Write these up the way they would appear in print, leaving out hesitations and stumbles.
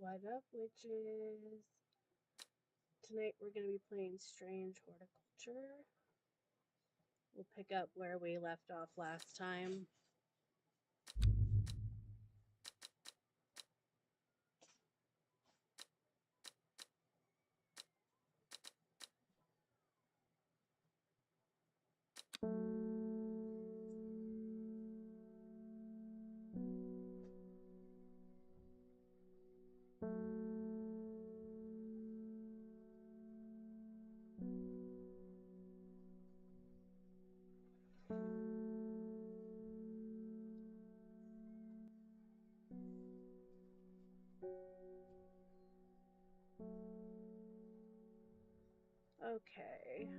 What up, witches? Tonight we're going to be playing Strange Horticulture. We'll pick up where we left off last time. Okay.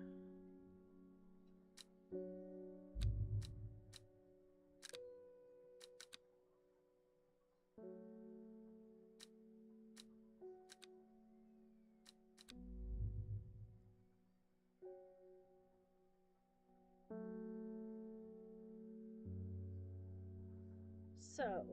So,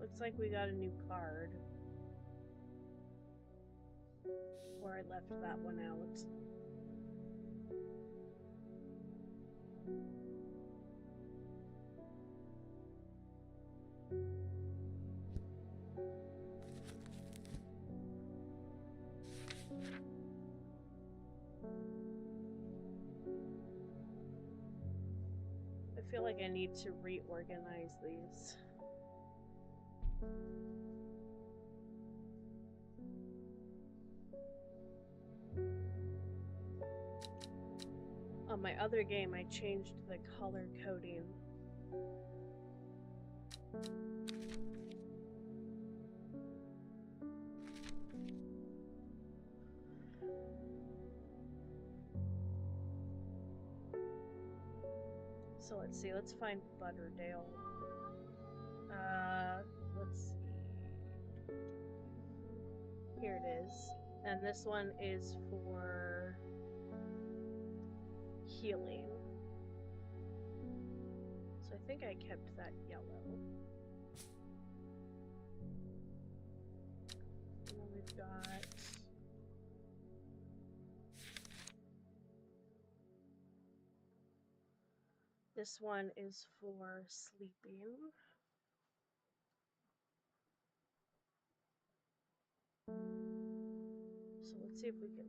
looks like we got a new card. Or I left that one out. I feel like I need to reorganize these. On my other game, I changed the color coding. So let's see, let's find Butterdale. Let's see. Here it is. And this one is for healing. So I think I kept that yellow. And then we've got this one is for sleeping. So let's see if we can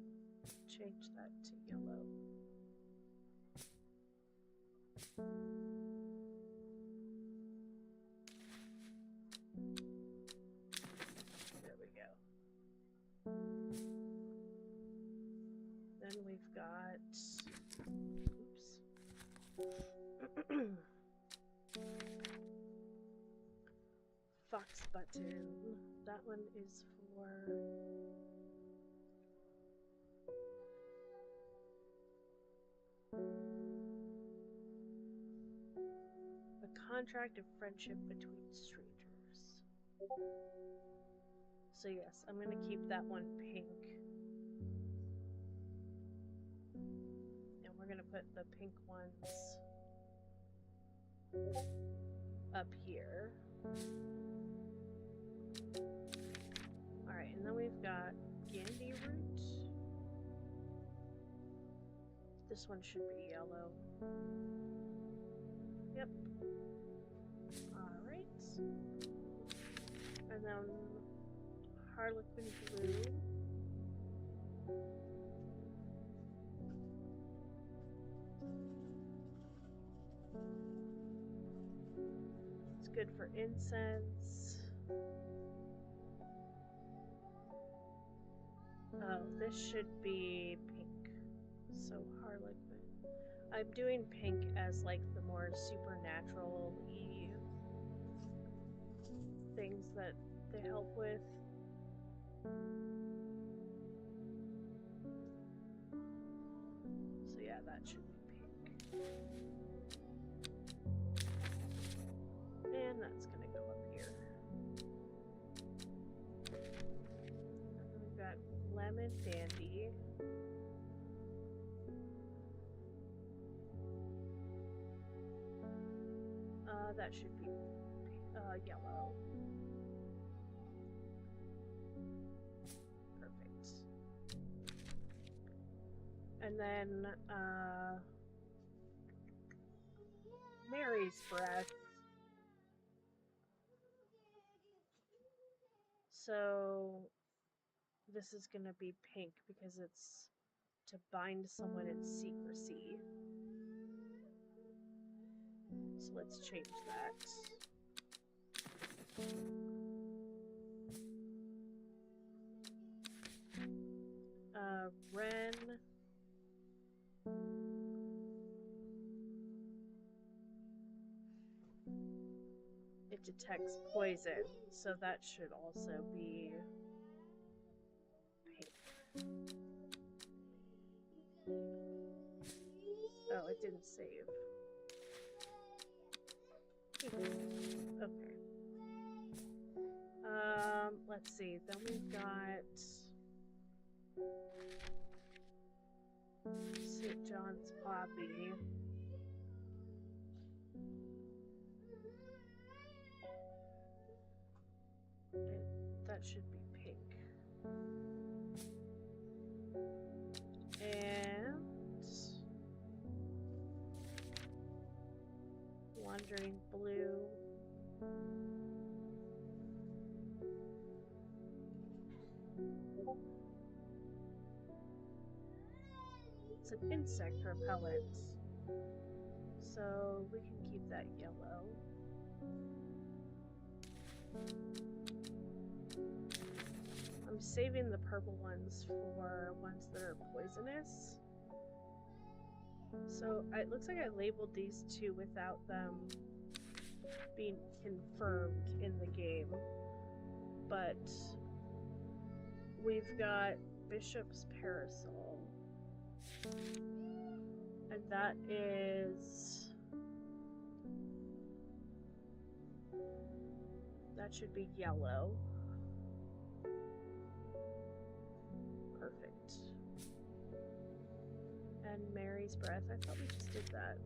change that to yellow. There we go. Then we've got, oops. Fox button. That one is for a contract of friendship between strangers. So yes, I'm going to keep that one pink. And we're going to put the pink ones up here. Alright, and then we've got Gandy Root. This one should be yellow. Yep. Alright. And then Harlequin Blue. It's good for incense. Oh, this should be pink. So Harlequin. I'm doing pink as like the more supernatural-y things that they help with. So yeah, that should be pink. And that's gonna go up here. And then we've got Lemon Dandy. That should be yellow. Perfect. And then Mary's breath. So this is gonna be pink because it's to bind someone in secrecy. So let's change that. Ren. It detects poison, so that should also be pink. Oh, it didn't save. Okay. Let's see. Then we've got St. John's Poppy. That should be pink. And Wandering Blue. It's an insect repellent, so we can keep that yellow. I'm saving the purple ones for ones that are poisonous. So it looks like I labeled these two without them being confirmed in the game. But we've got Bishop's Parasol. And that is... that should be yellow. Perfect. And Mary's Breath. I thought we just did that.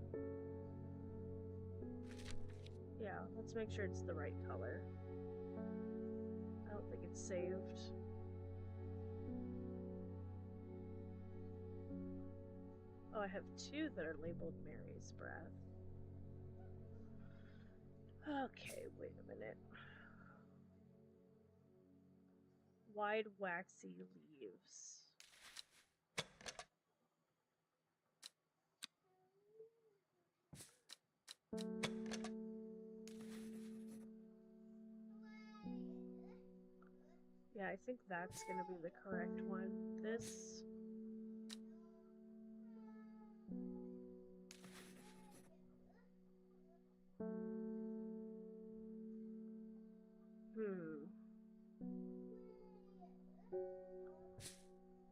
Yeah, let's make sure it's the right color. I don't think it's saved. Oh, I have two that are labeled Mary's Breath. Okay, wait a minute. Wide waxy leaves. Yeah, I think that's gonna be the correct one. This...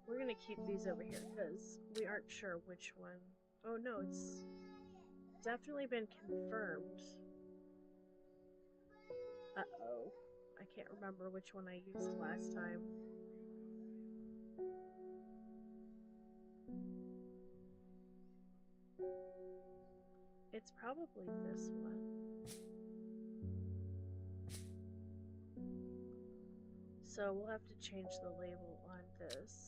We're gonna keep these over here because we aren't sure which one. Oh no, it's definitely been confirmed. Uh-oh. I can't remember which one I used last time. It's probably this one. So we'll have to change the label on this.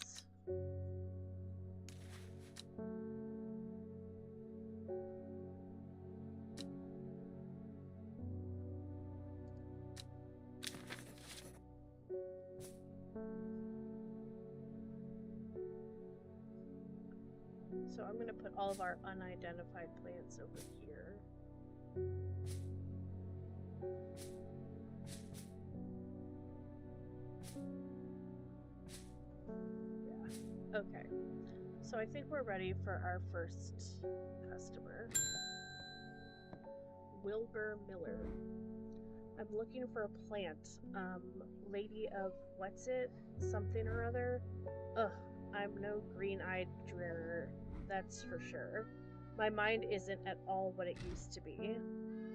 So I'm going to put all of our unidentified plants over here. Yeah. Okay. So I think we're ready for our first customer. Wilbur Miller. I'm looking for a plant. Lady of what's it? Something or other? Ugh, I'm no green-eyed dreamer, that's for sure. My mind isn't at all what it used to be.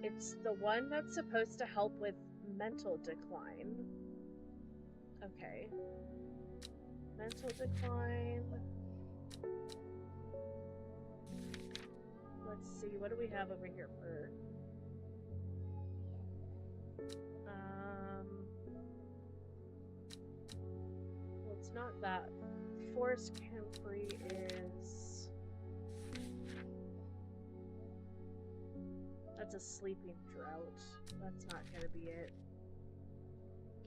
It's the one that's supposed to help with mental decline. Okay. Mental decline. Let's see, what do we have over here for... Well, it's not that. Forest Comfrey is... That's a sleeping drought. That's not gonna be it.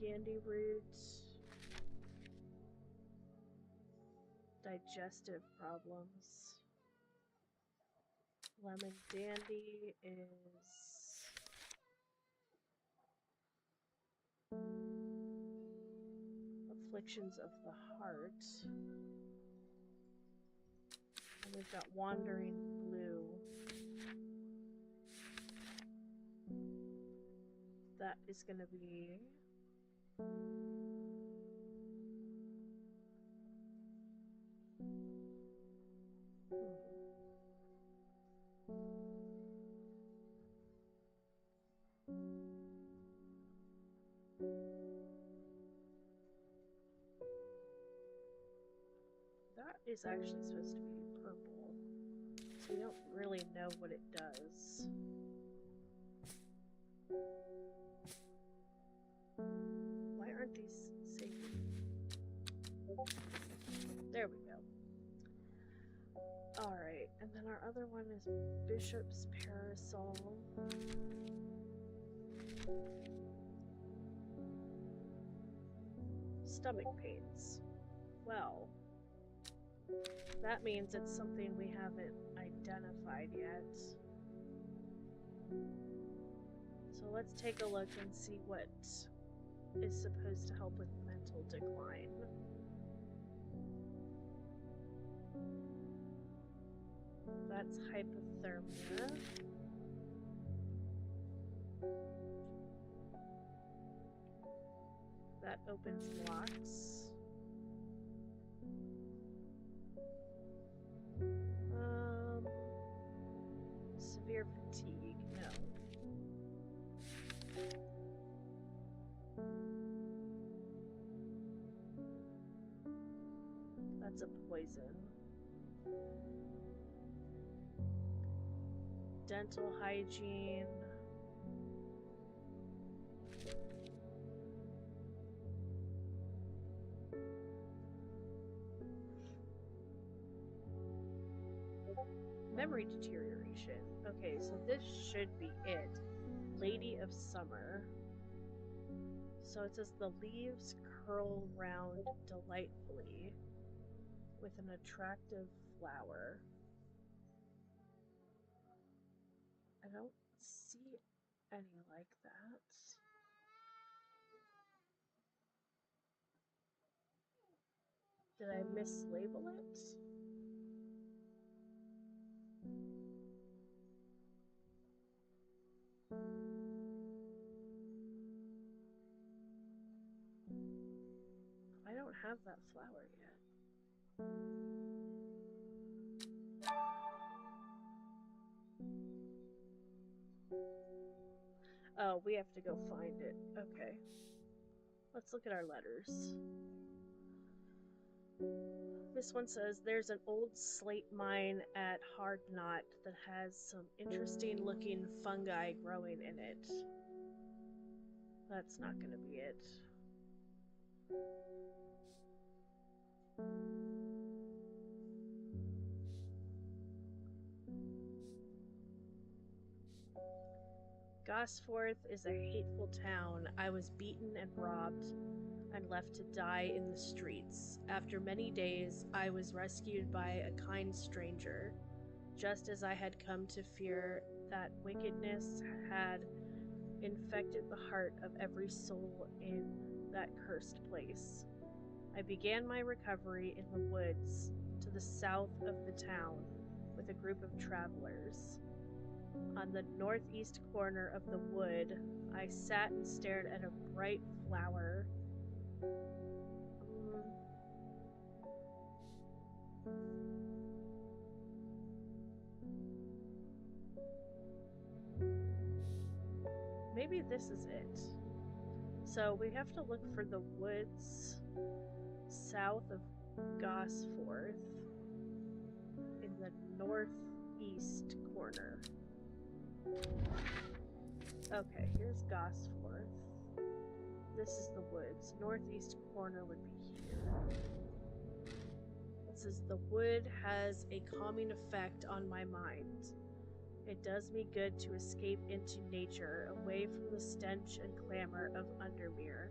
Gandy root. Digestive problems. Lemon dandy is... Afflictions of the heart. And we've got wandering blue. That is gonna be... That is actually supposed to be purple, so we don't really know what it does. Why aren't these saving? There we go. Alright, and then our other one is Bishop's Parasol. Stomach pains. Well, that means it's something we haven't identified yet. So let's take a look and see what is supposed to help with mental decline. That's hypothermia. That opens locks. Severe fatigue, no. That's a poison. Dental hygiene. Memory deterioration. Okay, so this should be it. Lady of Summer. So it says the leaves curl round delightfully with an attractive flower. I don't see any like that. Did I mislabel it? I don't have that flower yet. Oh, we have to go find it. Okay. Let's look at our letters. This one says, there's an old slate mine at Hard Knot that has some interesting looking fungi growing in it. That's not gonna be it. Gosforth is a hateful town. I was beaten and robbed and left to die in the streets. After many days, I was rescued by a kind stranger, just as I had come to fear that wickedness had infected the heart of every soul in that cursed place. I began my recovery in the woods to the south of the town with a group of travelers. On the northeast corner of the wood, I sat and stared at a bright flower. Maybe this is it. So we have to look for the woods south of Gosforth in the northeast corner. Okay, here's Gosforth. This is the woods. Northeast corner would be here. It says the wood has a calming effect on my mind. It does me good to escape into nature, away from the stench and clamor of Undermere.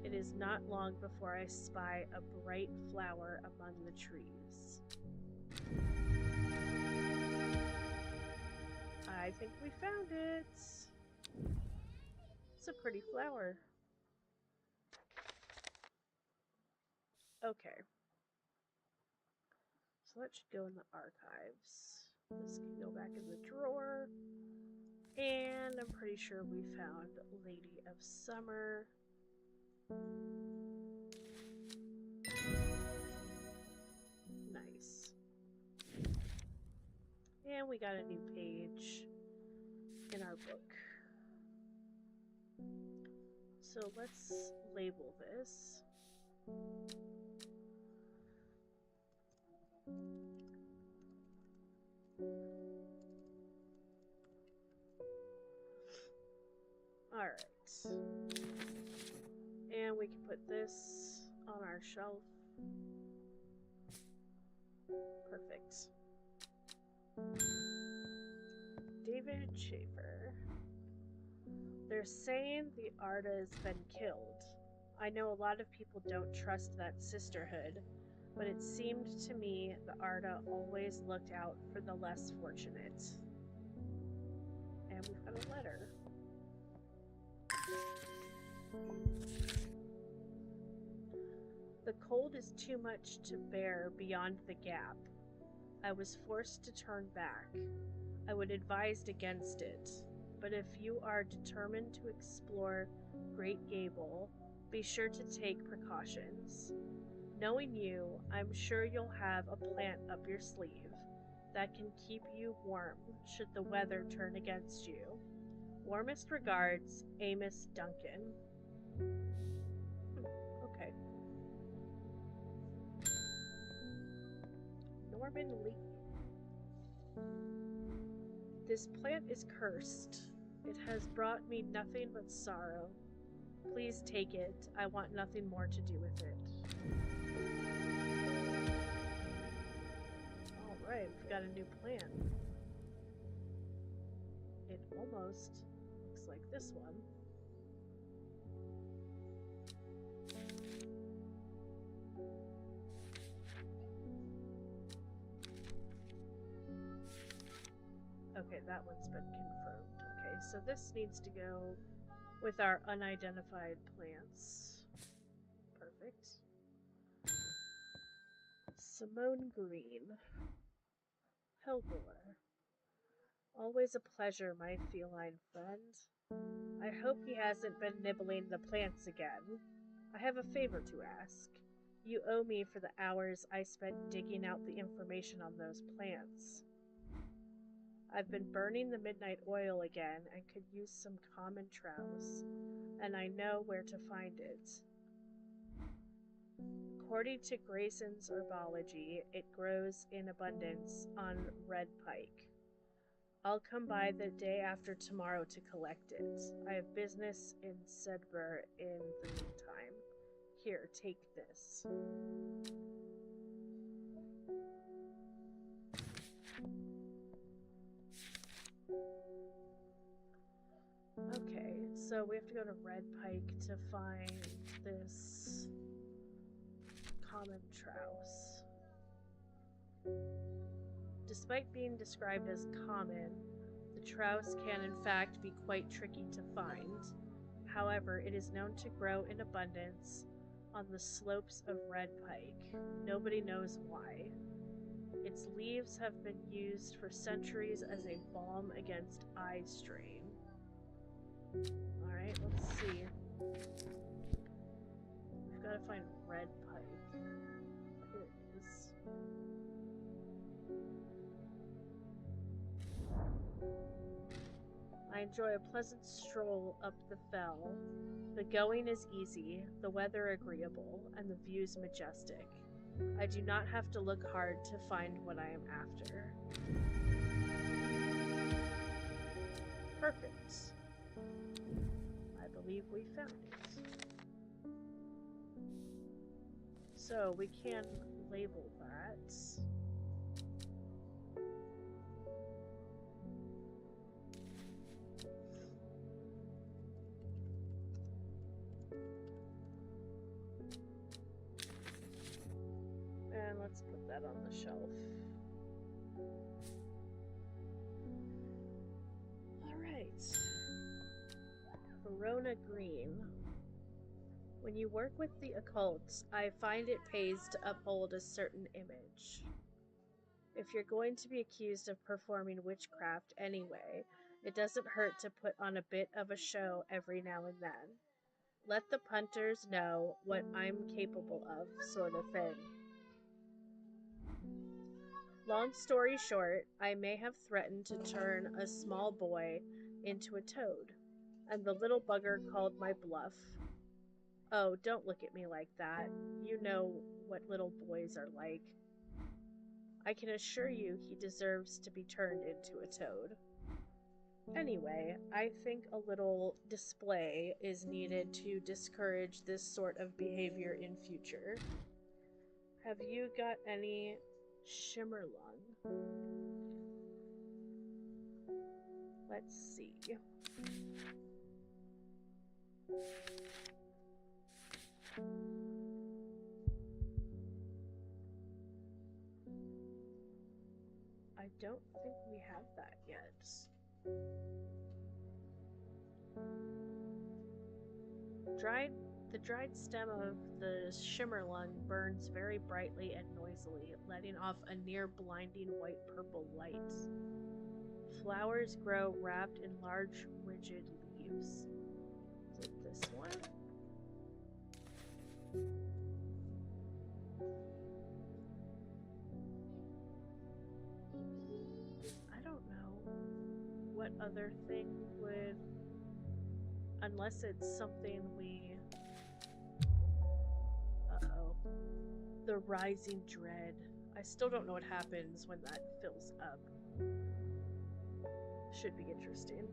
It is not long before I spy a bright flower among the trees. I think we found it. It's a pretty flower. Okay. So that should go in the archives. This can go back in the drawer. And I'm pretty sure we found Lady of Summer. Nice. And we got a new page in our book. So let's label this. Alright. And we can put this on our shelf. Perfect. David Schaefer. They're saying the Arda has been killed. I know a lot of people don't trust that sisterhood, but it seemed to me the Arda always looked out for the less fortunate. And we've got a letter. The cold is too much to bear beyond the gap. I was forced to turn back. I would advise against it, but if you are determined to explore Great Gable, be sure to take precautions. Knowing you, I'm sure you'll have a plant up your sleeve that can keep you warm should the weather turn against you. Warmest regards, Amos Duncan. Okay. Norman Lee. This plant is cursed. It has brought me nothing but sorrow. Please take it. I want nothing more to do with it. Alright, we've got a new plant. It almost looks like this one. Okay, that one's been confirmed. Okay, so this needs to go with our unidentified plants. Perfect. Simone Green. Helgor. Always a pleasure, my feline friend. I hope he hasn't been nibbling the plants again. I have a favor to ask. You owe me for the hours I spent digging out the information on those plants. I've been burning the midnight oil again and could use some common trowse, and I know where to find it. According to Grayson's herbology, it grows in abundance on Red Pike. I'll come by the day after tomorrow to collect it. I have business in Sedbergh in the meantime. Here, take this. Okay, so we have to go to Red Pike to find this common trowse. Despite being described as common, the trowse can in fact be quite tricky to find. However, it is known to grow in abundance on the slopes of Red Pike. Nobody knows why. Its leaves have been used for centuries as a balm against eye strain. Alright, let's see. We've got to find Red Pike. Here it is. I enjoy a pleasant stroll up the fell. The going is easy, the weather agreeable, and the views majestic. I do not have to look hard to find what I am after. Perfect. believe we found it. So we can label that. And let's put that on the shelf. Alright. Verona Green. When you work with the occult, I find it pays to uphold a certain image. If you're going to be accused of performing witchcraft anyway, it doesn't hurt to put on a bit of a show every now and then. Let the punters know what I'm capable of, sort of thing. Long story short, I may have threatened to turn a small boy into a toad, and the little bugger called my bluff. Oh, don't look at me like that. You know what little boys are like. I can assure you he deserves to be turned into a toad. Anyway, I think a little display is needed to discourage this sort of behavior in future. Have you got any Shimmerlung? Let's see. I don't think we have that yet. The dried stem of the Shimmerlung burns very brightly and noisily, letting off a near blinding white-purple light. Flowers grow wrapped in large, rigid leaves. Is it this one? I don't know what other thing would... Unless it's something we... Uh-oh. The Rising Dread. I still don't know what happens when that fills up. Should be interesting.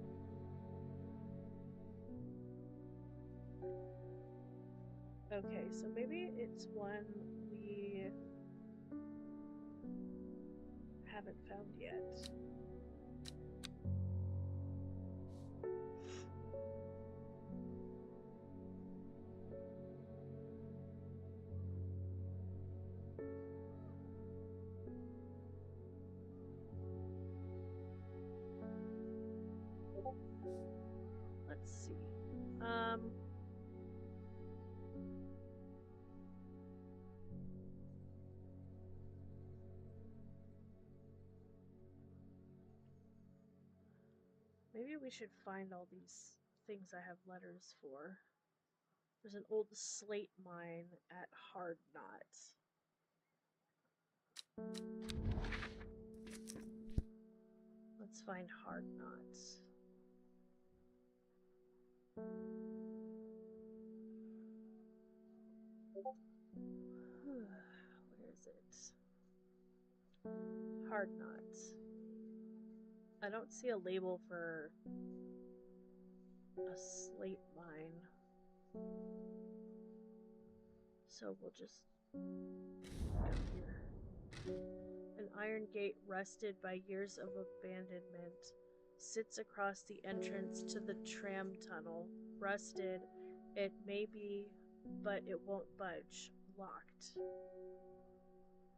Okay, so maybe it's one we haven't found yet. Let's see. Maybe we should find all these things I have letters for. There's an old slate mine at Hard Knot. Let's find Hard Knot. Where is it? Hard Knot. I don't see a label for a slate mine. So we'll just go here. An iron gate rusted by years of abandonment sits across the entrance to the tram tunnel. Rusted, it may be, but it won't budge. Locked.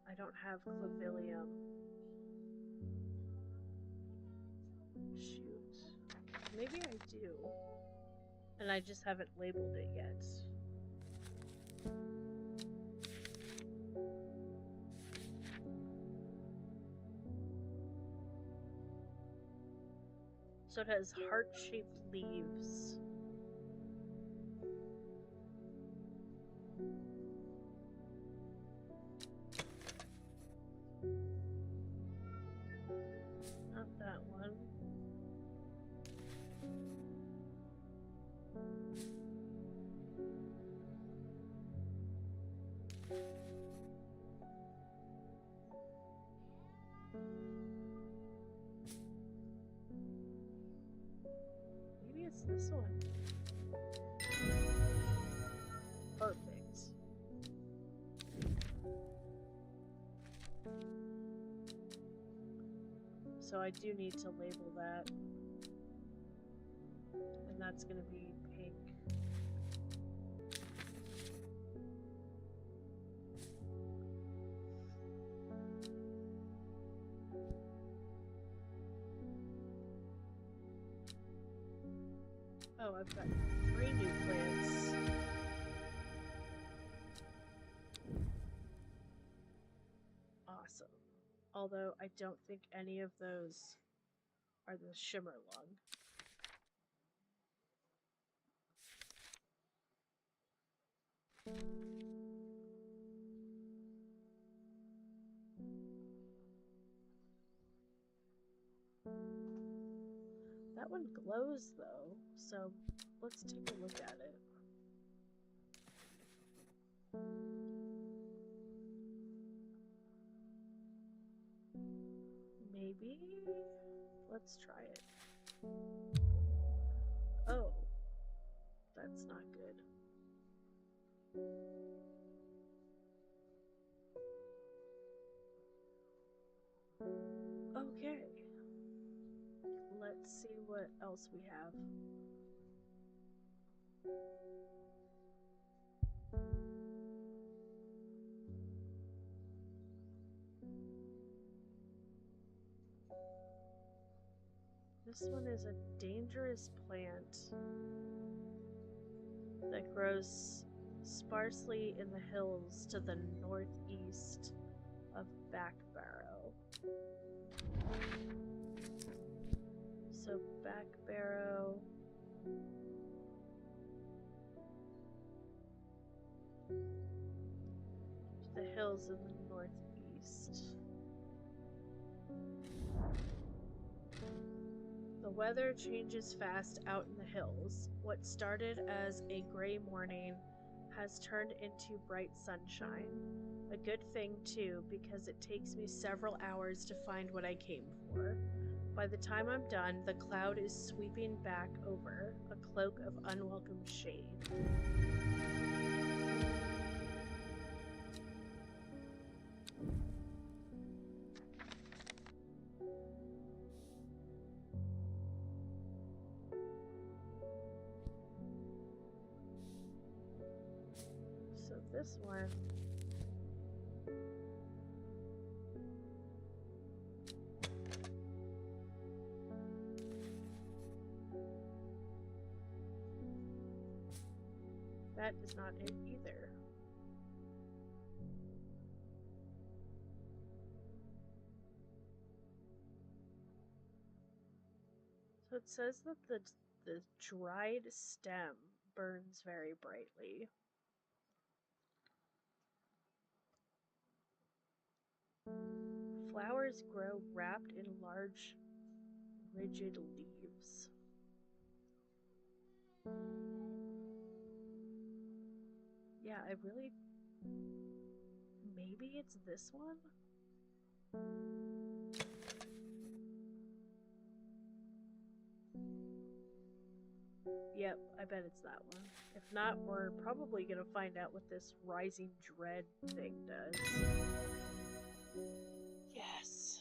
I don't have clavilium. Shoot. Maybe I do. And I just haven't labeled it yet. So it has heart-shaped leaves. Not that one. Maybe it's this one. so I do need to label that. And that's going to be pink. Oh, I've got 3 new plants. Awesome. Although I don't think any of those are the shimmer lung. That one glows though, so let's take a look at it. Maybe? Let's try it. Oh, that's not good. Okay. Let's see what else we have. This one is a dangerous plant that grows sparsely in the hills to the northeast of Backbarrow. So Backbarrow to the hills in the northeast. The weather changes fast out in the hills. What started as a gray morning has turned into bright sunshine. A good thing, too, because it takes me several hours to find what I came for. By the time I'm done, the cloud is sweeping back over, a cloak of unwelcome shade. So this one... that is not it either. So it says that the dried stem burns very brightly. Flowers grow wrapped in large, rigid leaves. Yeah, I really... maybe it's this one? Yep, I bet it's that one. If not, we're probably gonna find out what this Rising Dread thing does. Yes.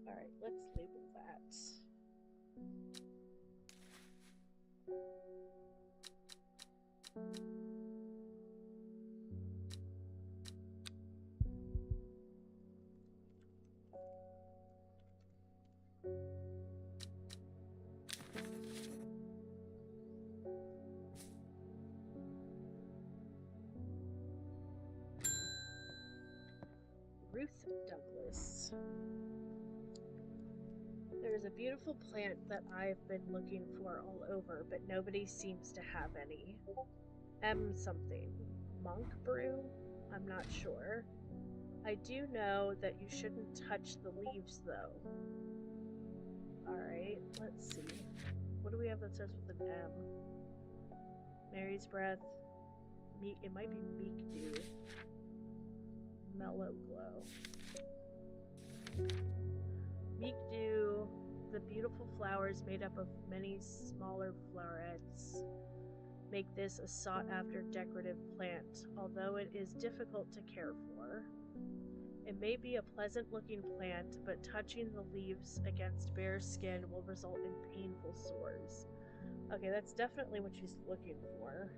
Alright, let's label that. Ruth Douglas. There's a beautiful plant that I've been looking for all over, but nobody seems to have any. M something. Monk brew? I'm not sure. I do know that you shouldn't touch the leaves, though. Alright, let's see. What do we have that starts with an M? Mary's Breath. It might be Meek Dew. Mellow Glow. Meek Dew, the beautiful flowers made up of many smaller florets, make this a sought-after decorative plant, although it is difficult to care for. It may be a pleasant-looking plant, but touching the leaves against bare skin will result in painful sores. Okay, that's definitely what she's looking for.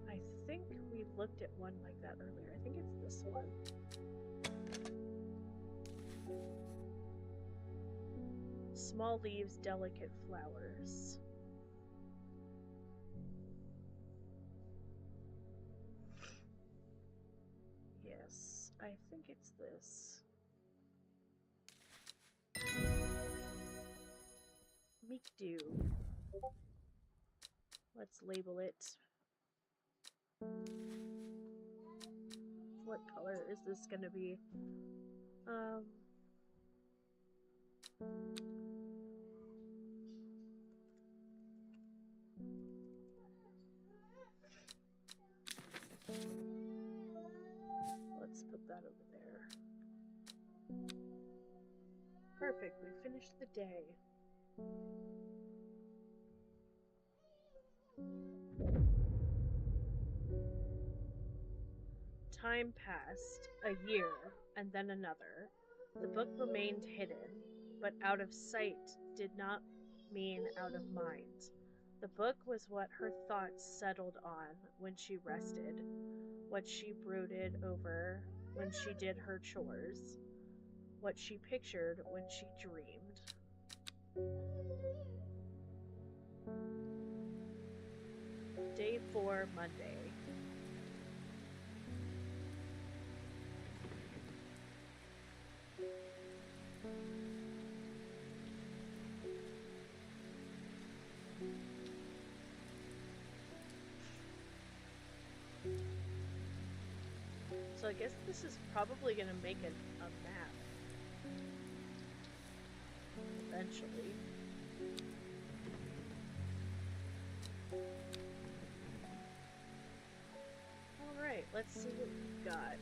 I think we looked at one like that earlier. I think it's this one. Small leaves, delicate flowers. Yes, I think it's this. Meekdew. Let's label it. What color is this gonna be? Let's put that over there. Perfect, we finished the day. Time passed, a year, and then another. The book remained hidden, but out of sight did not mean out of mind. The book was what her thoughts settled on when she rested, what she brooded over when she did her chores, what she pictured when she dreamed. Day 4, Monday. So I guess this is probably going to make a map eventually. Alright, let's see what we've got.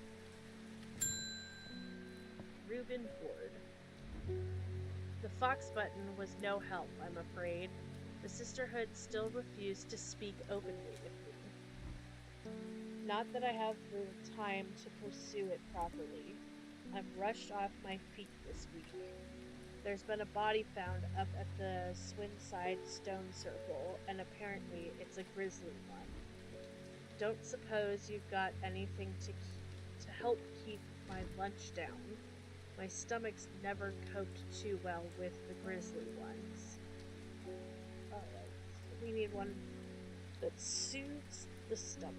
Reuben Ford. The fox button was no help, I'm afraid. The sisterhood still refused to speak openly with me. Not that I have the time to pursue it properly. I'm rushed off my feet this week. There's been a body found up at the Swinside Stone Circle, and apparently it's a grisly one. Don't suppose you've got anything to help keep my lunch down. My stomach's never coped too well with the grisly ones. Alright, so we need one that soothes the stomach.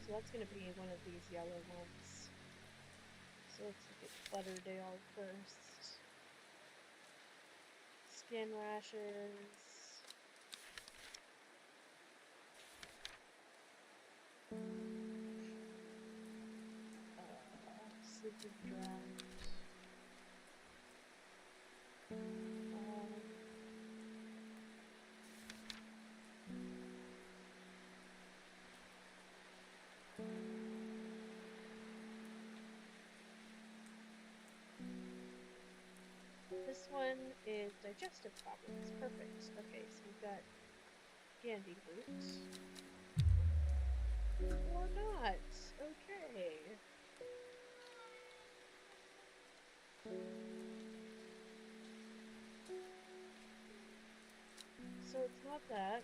So that's going to be one of these yellow ones. So let's look at Butterdale first. Skin rashes. Sleeping draft. This one is digestive problems. Perfect. Okay, so we've got Candy Root. Or not. Okay. So it's not that.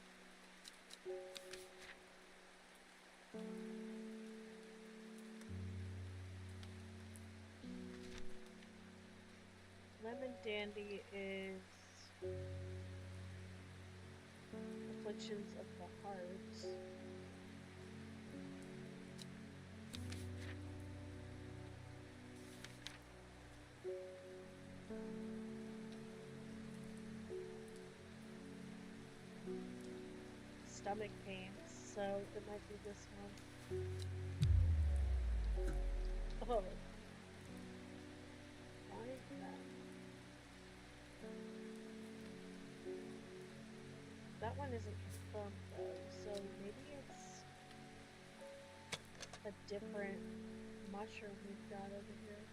Lemon Dandy is afflictions of the heart. Stomach pains, so it might be this one. Oh. Why is that? That one isn't confirmed though, so maybe it's a different mushroom we've got over here.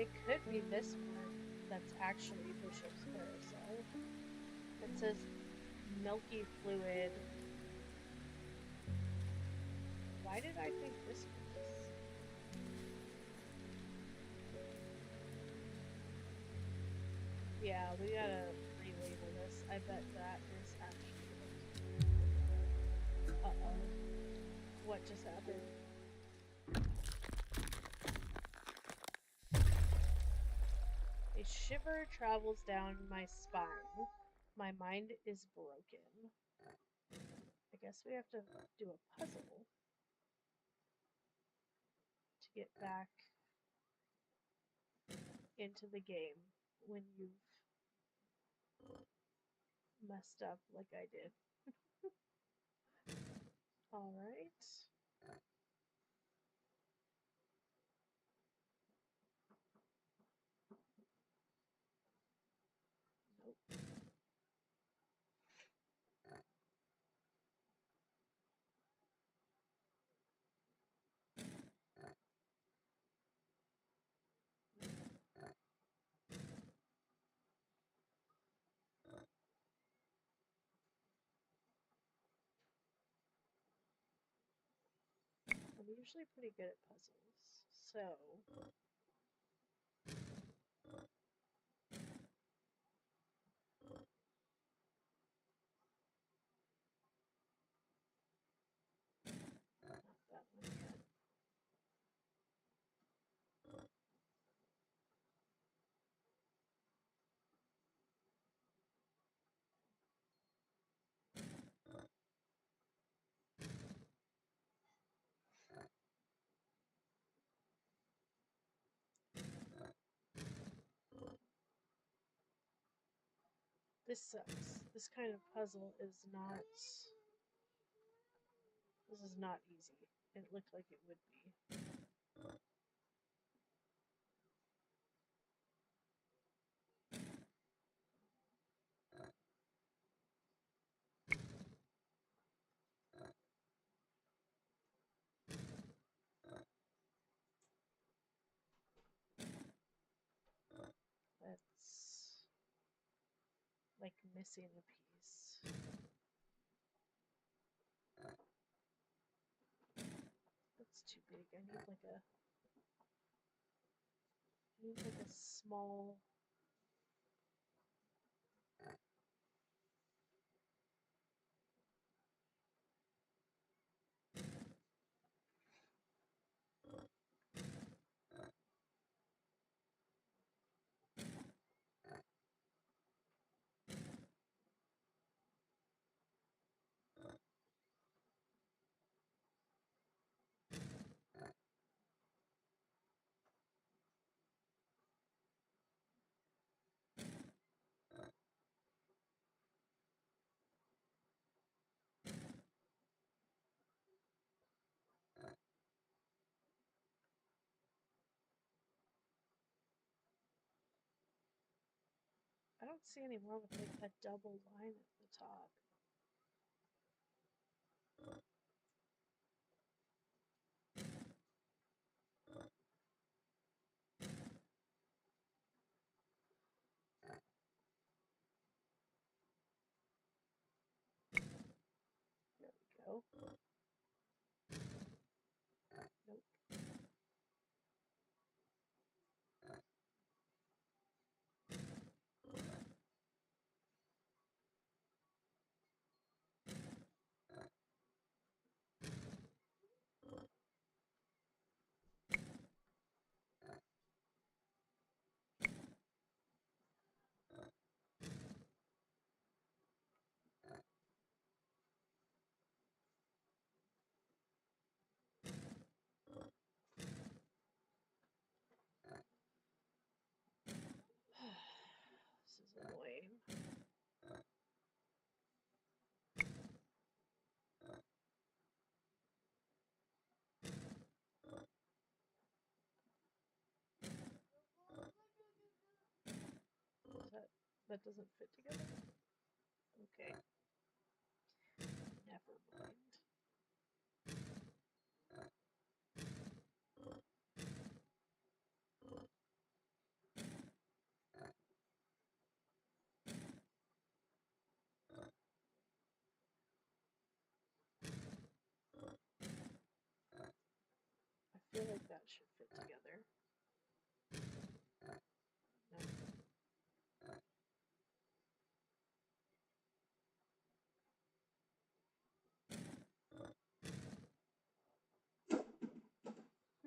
It could be this one that's actually Bishop's Carousel. It says milky fluid. Why did I think this was? Yeah, we gotta relabel this. I bet that is actually it. Uh-oh. What just happened? A shiver travels down my spine. My mind is broken. I guess we have to do a puzzle to get back into the game when you've messed up like I did. Alright. Nope. I'm usually pretty good at puzzles, so not that one yet. This sucks. This kind of puzzle is not. This is not easy. It looked like it would be. That's like missing a piece. That's too big. I need like a. I need like a small. I don't see any wrong with like a double line at the top. There we go. Nope. This is annoying. That doesn't fit together? Okay. Never mind.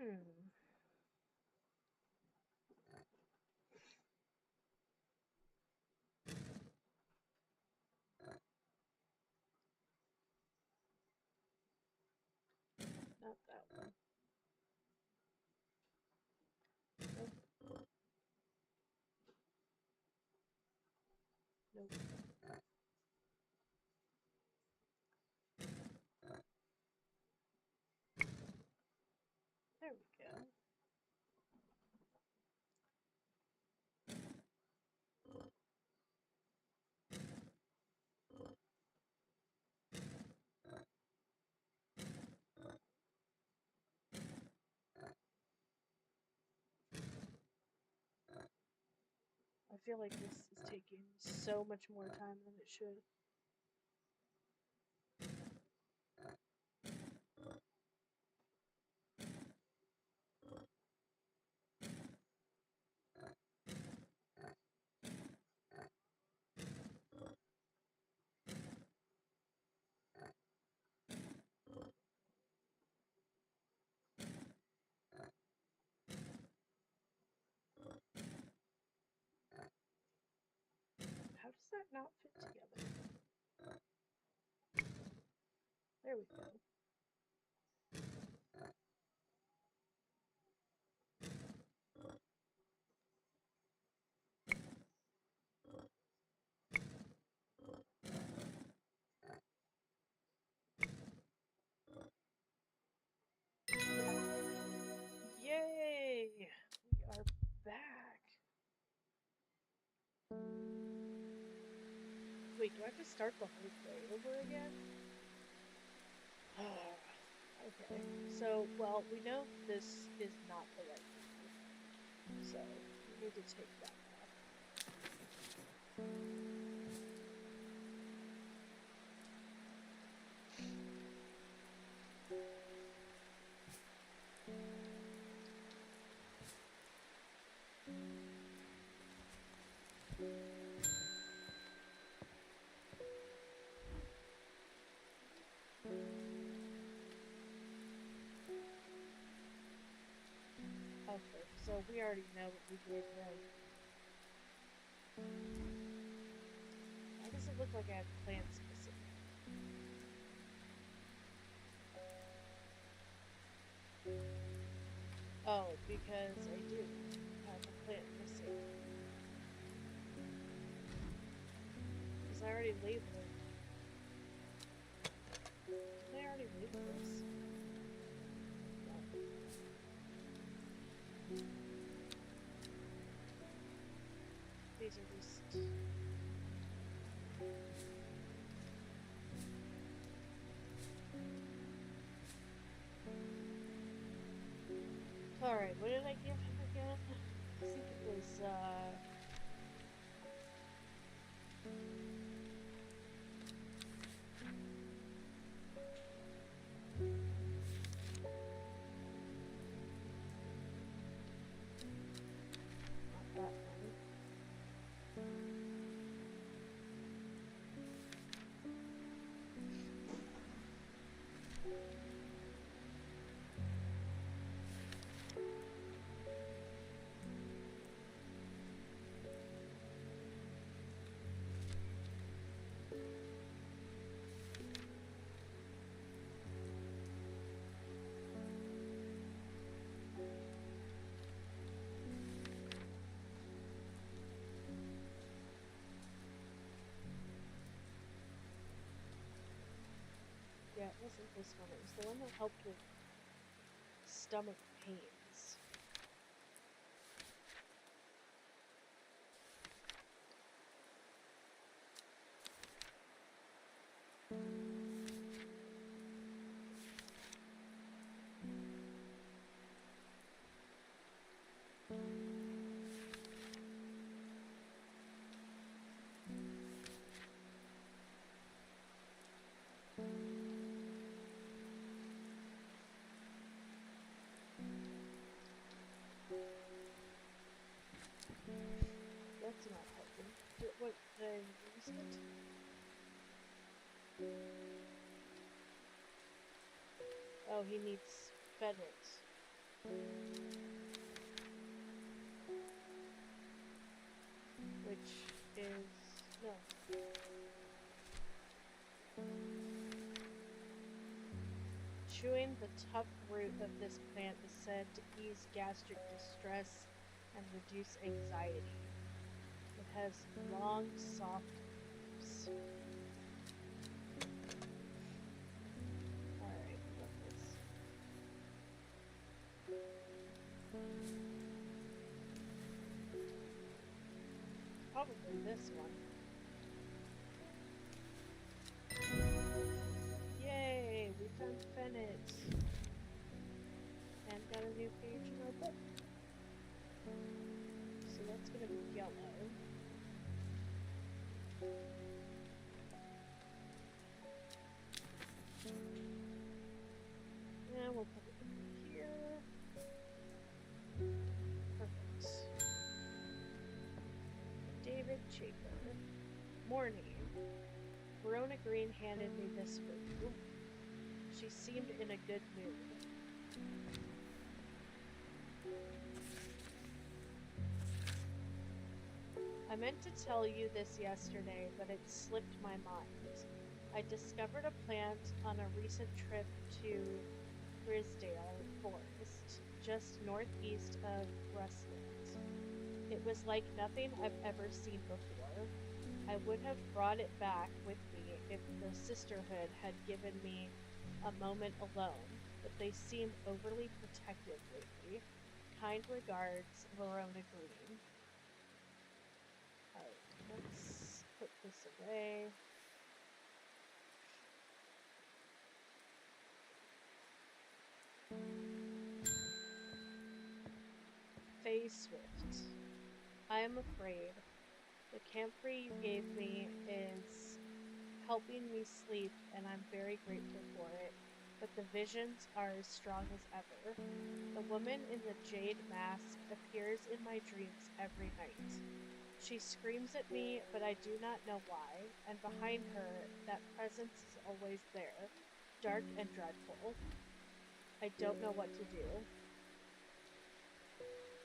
Hmm. Not that one. Nope. Nope. There we go. I feel like this is taking so much more time than it should. How does that not fit together? There we go. Yay! We are back. Wait, do I have to start the whole day over again? Okay. So, well, we know this is not the right one. So, we need to take that off. Okay, so we already know what we did, right? Why does it look like I have plants missing? Oh, because I do have a plant missing. Because I already labeled it. Did I already label this? No. These are just... Alright, what did I give him again? I think it was, not that one. Yeah, it wasn't this one. It was the one that helped with stomach pains. That's not helping. What, did I lose it? Oh, he needs FedEx. Which is... no. Chewing the tough root of this plant is said to ease gastric distress and reduce anxiety. It has long, soft leaves. Alright, what is... probably this one. Yay! We found Fennett! And got a new page in our book. So that's gonna be yellow. And we'll put it here. Perfect. David Chaper. Morning. Verona Green handed me this food. She seemed in a good mood. I meant to tell you this yesterday, but it slipped my mind. I discovered a plant on a recent trip to Grisdale Forest, just northeast of Rustland. It was like nothing I've ever seen before. I would have brought it back with me if the sisterhood had given me a moment alone, but they seemed overly protective lately. Kind regards, Verona Green. Alright, let's put this away. Faye Swift. I am afraid. The camphor you gave me is helping me sleep, and I'm very grateful for it, but the visions are as strong as ever. The woman in the jade mask appears in my dreams every night. She screams at me, but I do not know why, and behind her, that presence is always there, dark and dreadful. I don't know what to do.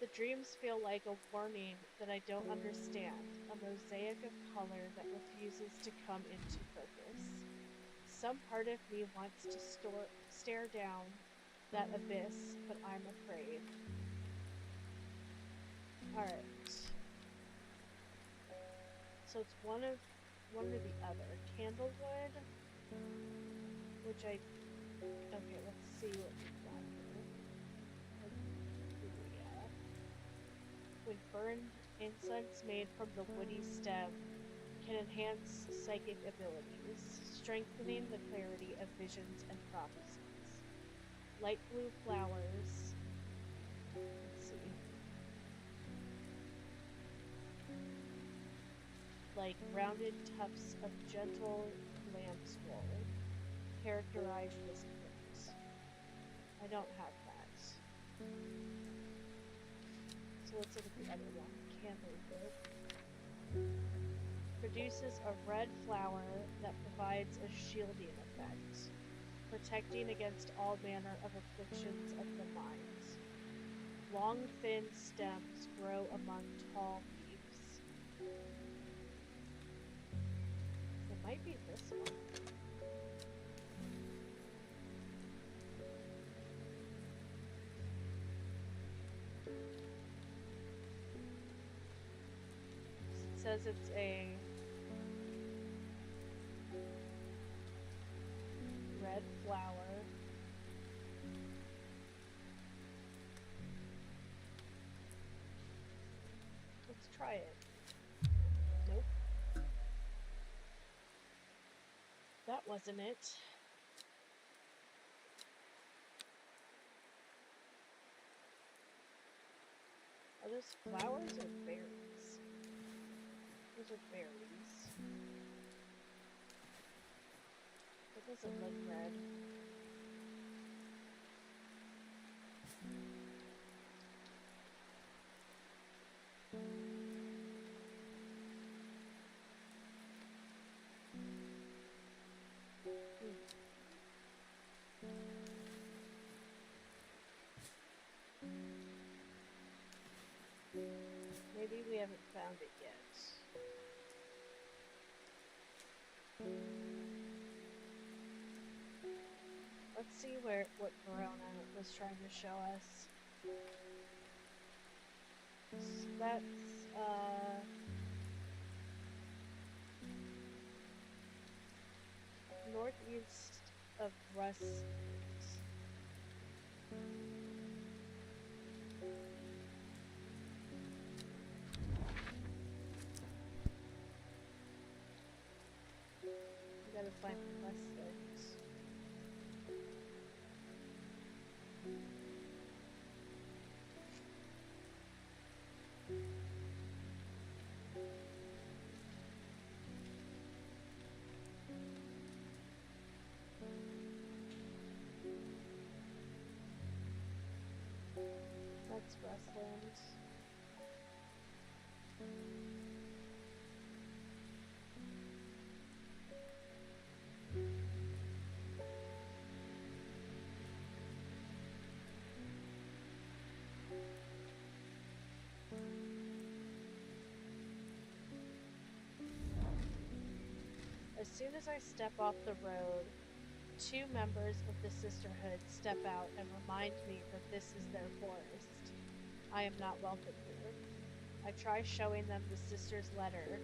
The dreams feel like a warning that I don't understand, a mosaic of color that refuses to come into focus. Some part of me wants to stare down that abyss, but I'm afraid. Alright. So it's one or the other. Candlewood, which I... okay, let's see what we've got here. When burned, incense made from the woody stem can enhance psychic abilities, strengthening the clarity of visions and prophecies. Light blue flowers. Let's see. Like rounded tufts of gentle lamb's wool characterize this plant. I don't have that. So let's look at the other one. Candlewood. Produces a red flower that provides a shielding effect, protecting against all manner of afflictions of the mind. Long, thin stems grow among tall leaves. It might be this one. It says it's a red flower. Let's try it. Nope. That wasn't it. Are those flowers or berries? Those are berries. It doesn't look red. haven't found it yet. Let's see what Verona was trying to show us. So that's northeast of Rust. We gotta find Westlands. That's Westlands. As soon as I step off the road, 2 members of the Sisterhood step out and remind me that this is their forest. I am not welcome here. I try showing them the sister's letter,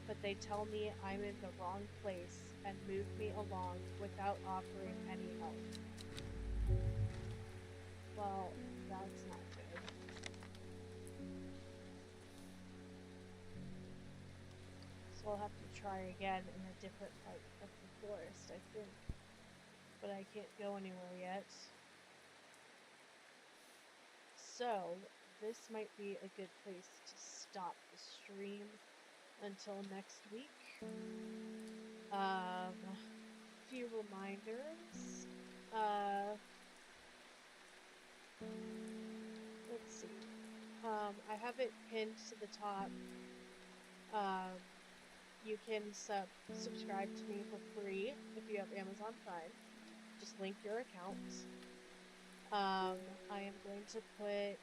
but they tell me I'm in the wrong place and move me along without offering any help. Well, that's not good. So I'll have to try again in a different part of the forest, I think. But I can't go anywhere yet. So, this might be a good place to stop the stream until next week. Few reminders. Let's see. I have it pinned to the top. You can subscribe to me for free if you have Amazon Prime. Just link your account. I am going to put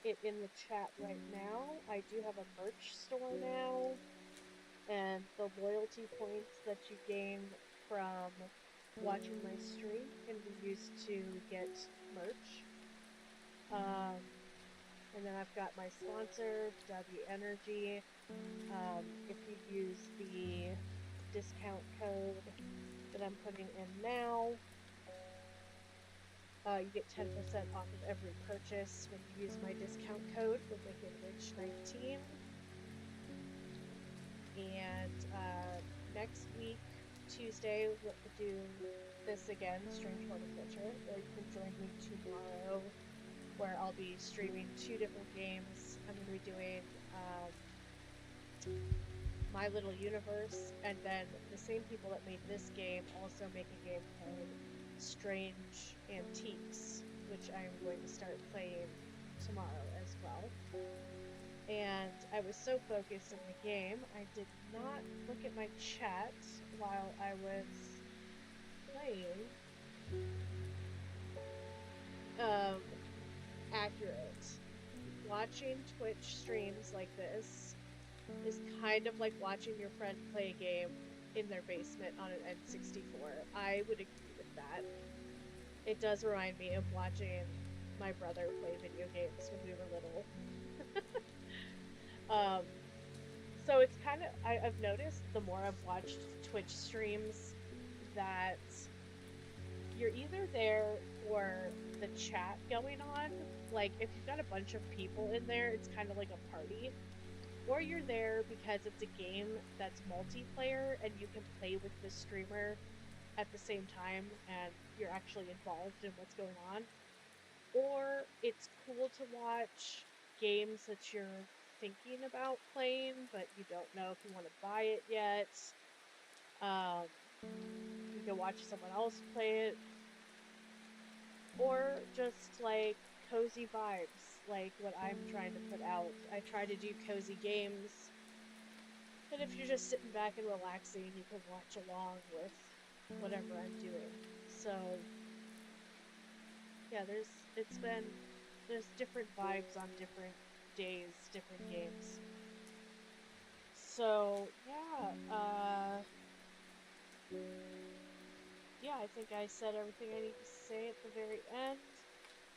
it in the chat right now. I do have a merch store now, and the loyalty points that you gain from watching my stream can be used to get merch. And then I've got my sponsor, W Energy. If you use the discount code that I'm putting in now, you get 10% off of every purchase when you use my discount code for WickedWitch19. And next week, Tuesday, we'll do this again, Strange World of Witcher, or you can join me tomorrow, where I'll be streaming 2 different games. I'm going to be doing My Little Universe, and then the same people that made this game also make a game called Strange Antiques, which I'm going to start playing tomorrow as well. And I was so focused in the game, I did not look at my chat while I was playing. Accurate. Watching Twitch streams like this is kind of like watching your friend play a game in their basement on an N64. I would agree with that. It does remind me of watching my brother play video games when we were little. So it's kind of, I've noticed the more I've watched Twitch streams that you're either there for the chat going on, like if you've got a bunch of people in there, it's kind of like a party, or you're there because it's a game that's multiplayer and you can play with the streamer at the same time and you're actually involved in what's going on, or it's cool to watch games that you're thinking about playing but you don't know if you want to buy it yet. You can watch someone else play it, or just like cozy vibes, like what I'm trying to put out. I try to do cozy games, and if you're just sitting back and relaxing, you can watch along with whatever I'm doing. So yeah, there's different vibes on different days, different games. So, yeah, yeah, I think I said everything I need to say at the very end.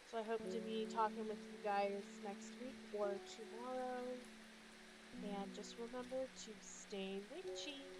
So I hope to be talking with you guys next week or tomorrow. And just remember to stay witchy.